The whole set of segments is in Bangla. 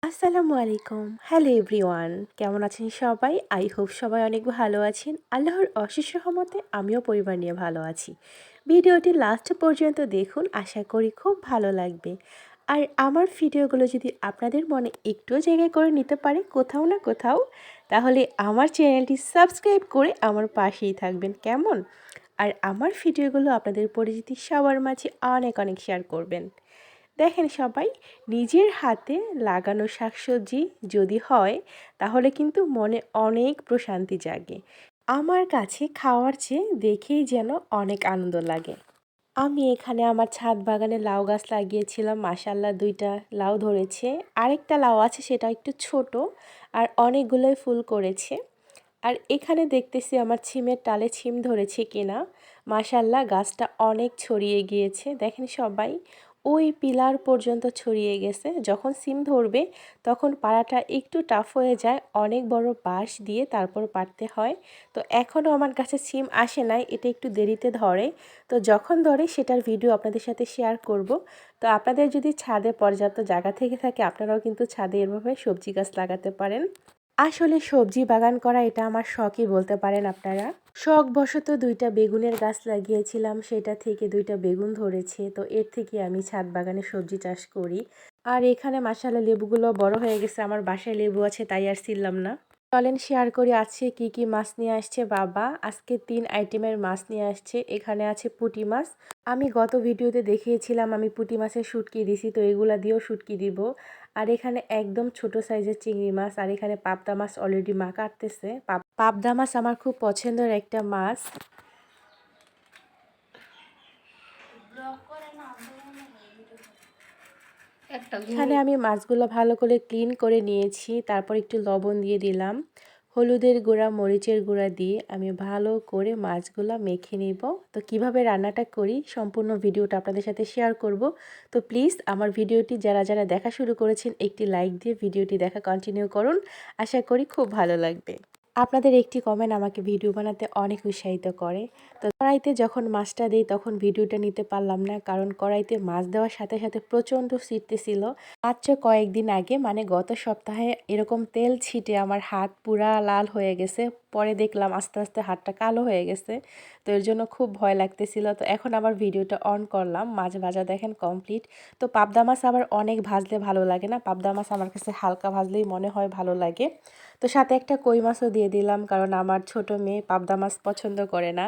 আসসালামু আলাইকুম। Hello everyone. কেমন আছেন সবাই? আই হোপ সবাই অনেক ভালো আছেন। আল্লাহর অশেষ রহমতে আমিও পরিবার নিয়ে ভালো আছি। ভিডিওটি লাস্ট পর্যন্ত দেখুন, আশা করি খুব ভালো লাগবে। আর আমার ভিডিওগুলো যদি আপনাদের মনে একটুও জায়গা করে নিতে পারে কোথাও না কোথাও, তাহলে আমার চ্যানেলটি সাবস্ক্রাইব করে আমার পাশেই থাকবেন, কেমন? আর আমার ভিডিওগুলো আপনাদের পরিচিতি সবার মাঝে অনেক অনেক শেয়ার করবেন। দেখেন সবাই, নিজের হাতে লাগানো শাকসবজি যদি হয় তাহলে কিন্তু মনে অনেক প্রশান্তি জাগে। আমার কাছে খাওয়ার চেয়ে দেখেই যেন অনেক আনন্দ লাগে। আমি এখানে আমার ছাদ বাগানে লাউ গাছ লাগিয়েছিলাম, মাশাআল্লাহ ২টা লাউ ধরেছে। আরেকটা লাউ আছে, সেটা একটু ছোট, আর অনেকগুলোই ফুল করেছে। আর এখানে দেখতেছি আমার ছিমের টালে ছিম ধরেছে কিনা। মাশাআল্লাহ গাছটা অনেক ছড়িয়ে গিয়েছে, দেখেন সবাই, ওই পিলার পর্যন্ত ছড়িয়ে গেছে। যখন সিম ধরবে তখন পাড়াটা একটু টাফ হয়ে যায়, অনেক বড় বাঁশ দিয়ে তারপর পাড়তে হয়। তো এখনও আমার কাছে সিম আসে নাই, এটা একটু দেরিতে ধরে। তো যখন ধরে সেটার ভিডিও আপনাদের সাথে শেয়ার করব। তো আপনাদের যদি ছাদে পর্যাপ্ত জায়গা থেকে থাকে, আপনারাও কিন্তু ছাদে এভাবে সবজি গাছ লাগাতে পারেন। আসলে সবজি বাগান করা এটা আমার শখই বলতে পারেন আপনারা। শখবশত ২টা বেগুনের গাছ লাগিয়েছিলাম, সেটা থেকে ২টা বেগুন ধরেছে। তো এর থেকে আমি ছাদ বাগানে সবজি চাষ করি। আর এখানে মাশাআল্লাহ লেবুগুলো বড় হয়ে গেছে, আমার বাসায় লেবু আছে তাই আর ছিললাম না। চলেন শেয়ার করি আজকে কি কি মাছ নিয়ে আসছে বাবা। আজকে ৩ আইটেমের মাছ নিয়ে আসছে। এখানে আছে পুঁটি মাছ। আমি গত ভিডিওতে দেখিয়েছিলাম আমি পুঁটি মাছের শুটকি দিছি, তো এগুলা দিয়েও শুটকি দিব। আর এখানে একদম ছোট সাইজের চিংড়ি মাছ, আর এখানে পাবদা মাছ অলরেডি মা কাটতেছে। পাবদা মাছ আমার খুব পছন্দের একটা মাছ। এখানে আমি মাছগুলো ভালো করে ক্লিন করে নিয়েছি, তারপর একটু লবণ দিয়ে দিলাম, হলুদের গুঁড়া, মরিচের গুঁড়া দিয়ে আমি ভালো করে মাছগুলো মেখে নিব। তো কিভাবে রান্নাটা করি সম্পূর্ণ ভিডিওটা আপনাদের সাথে শেয়ার করব। তো প্লিজ আমার ভিডিওটি যারা যারা দেখা শুরু করেছেন একটি লাইক দিয়ে ভিডিওটি দেখা কন্টিনিউ করুন, আশা করি খুব ভালো লাগবে। আপনাদের একটি কমেন্ট আমাকে ভিডিও বানাতে অনেক উৎসাহিত করে। তো কড়াইতে যখন মাছটা দিই তখন ভিডিওটা নিতে পারলাম না, কারণ কড়াইতে মাছ দেওয়ার সাথে সাথে প্রচণ্ড ছিটতেছিল। মাত্র কয়েকদিন আগে মানে গত সপ্তাহে এরকম তেল ছিটে আমার হাত পুরা লাল হয়ে গেছে। পরে দেখলাম আস্তে আস্তে হাতটা কালো হয়ে গেছে। তো এর জন্য খুব ভয় লাগতেছিল। তো এখন আবার ভিডিওটা অন করলাম, মাছ ভাজা দেখেন কমপ্লিট। তো পাবদা মাছ আবার অনেক ভাজলে ভালো লাগে না, পাবদা মাছ আমার কাছে হালকা ভাজলেই মনে হয় ভালো লাগে। তো সাথে একটা কই মাছও দিয়ে দিলাম, কারণ আমার ছোট মেয়ে পাবদা মাছ পছন্দ করে না।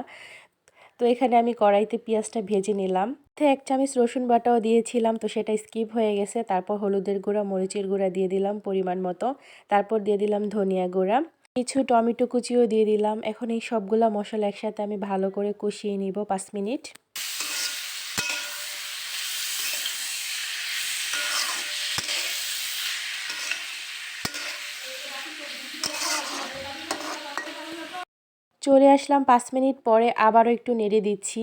তো এখানে আমি কড়াইতে পেঁয়াজটা ভেজে নিলাম। তো ১ চামচ রসুন বাটাও দিয়েছিলাম, তো সেটা স্কিপ হয়ে গেছে। তারপর হলুদের গুঁড়া, মরিচের গুঁড়া দিয়ে দিলাম পরিমাণ মতো। তারপর দিয়ে দিলাম ধনিয়া গুঁড়া, কিছু টমেটো কুচিও দিয়ে দিলাম। এখন এই সবগুলা মশলা একসাথে আমি ভালো করে কষিয়ে নিব ৫ মিনিট। চলে আসলাম ৫ মিনিট পরে, আবারও একটু নেড়ে দিচ্ছি।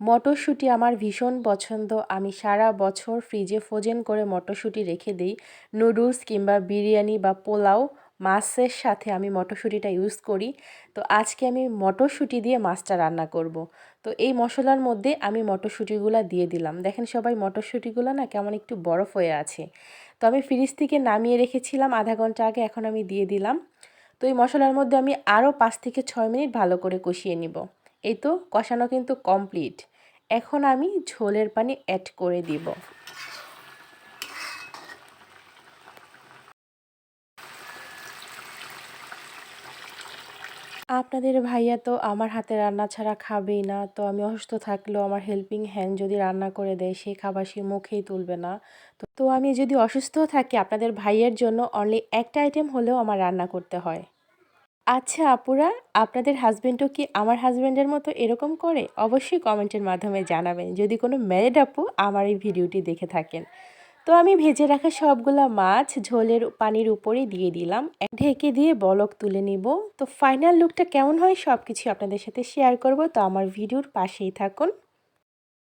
মটরশুঁটি আমার ভীষণ পছন্দ, আমি সারা বছর ফ্রিজে ফ্রোজেন করে মটরশুঁটি রেখে দিই। নুডলস কিংবা বিরিয়ানি বা পোলাও, মাছের সাথে আমি মটরশুঁটিটা ইউজ করি। তো আজকে আমি মটরশুঁটি দিয়ে মাছটা রান্না করব। তো এই মশলার মধ্যে আমি মটরশুঁটিগুলো দিয়ে দিলাম। দেখেন সবাই, মটরশুঁটিগুলো না কেমন একটু বরফ হয়ে আছে। তো আমি ফ্রিজ থেকে নামিয়ে রেখেছিলাম আধা ঘন্টা আগে, এখন আমি দিয়ে দিলাম। তো এই মশলার মধ্যে আমি আরও ৫ থেকে ৬ মিনিট ভালো করে কষিয়ে নিব। এই তো কষানো কিন্তু কমপ্লিট। এখন আমি ঝোলের পানি অ্যাড করে দিব। আপনাদের ভাইয়া তো আমার হাতে রান্না ছাড়া খাবেই না। তো আমি অসুস্থ থাকলেও আমার হেল্পিং হ্যান্ড যদি রান্না করে দেয়, সেই খাবার সে মুখেই তুলবে না। তো আমি যদি অসুস্থ থাকি, আপনাদের ভাইয়ের জন্য অনলি একটা আইটেম হলেও আমার রান্না করতে হয়। আচ্ছা আপুরা, আপনাদের হাজবেন্ডও কি আমার হাজবেন্ডের মতো এরকম করে? অবশ্যই কমেন্টের মাধ্যমে জানাবেন যদি কোনো ম্যারিড আপু আমার এই ভিডিওটি দেখে থাকেন। তো আমি ভেজে রাখা সবগুলা মাছ ঝোলের পানির উপরেই দিয়ে দিলাম, ঢেকে দিয়ে বলক তুলে নিব। তো ফাইনাল লুকটা কেমন হয় সব কিছু আপনাদের সাথে শেয়ার করব, তো আমার ভিডিওর পাশেই থাকুন।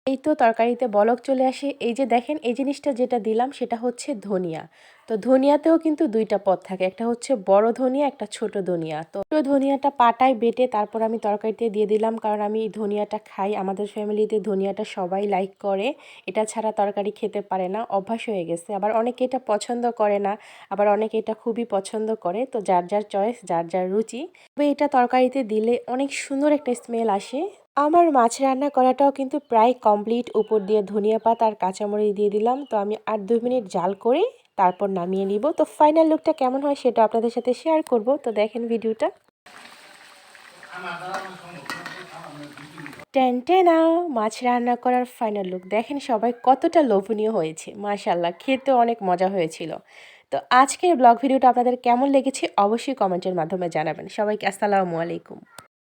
এই তো তরকারিতে বলক চলে আসে। এই যে দেখেন এই জিনিসটা যেটা দিলাম সেটা হচ্ছে ধনিয়া। তো ধনিয়াতেও কিন্তু ২ টা পদ থাকে। একটা হচ্ছে বড় ধনিয়া, একটা ছোট ধনিয়া। তো ছোট ধনিয়াটা পাটায় বেটে তারপর আমি তরকারিতে দিয়ে দিলাম, কারণ আমি এই ধনিয়াটা খাই। আমাদের ফ্যামিলিতে ধনিয়াটা সবাই লাইক করে। এটা ছাড়া তরকারি খেতে পারে না, অভ্যাস হয়ে গেছে। আবার অনেকে এটা পছন্দ করে না, আবার অনেকে এটা খুবই পছন্দ করে। তো যার যার চয়েস, যার যার রুচি। তবে এটা তরকারিতে দিলে অনেক সুন্দর একটা স্মেল আসে। আমার মাছ রান্না করাটাও কিন্তু প্রায় কমপ্লিট। উপর দিয়ে ধনিয়া পাতা আর কাঁচামরিচ দিয়ে দিলাম। তো আমি আর ২ মিনিট জাল করে তারপর নামিয়ে নিব। তো ফাইনাল লুকটা কেমন হয় সেটা আপনাদের সাথে শেয়ার করব। তো দেখেন ভিডিওটা। টেনটেনা মাছ রান্না করার ফাইনাল লুক দেখেন সবাই কতটা লোভনীয় হয়েছে। মাশাআল্লাহ, খেতে অনেক মজা হয়েছিল। তো আজকের ব্লগ ভিডিওটা আপনাদের কেমন লেগেছে অবশ্যই কমেন্টের মাধ্যমে জানাবেন। সবাইকে আসসালামু আলাইকুম।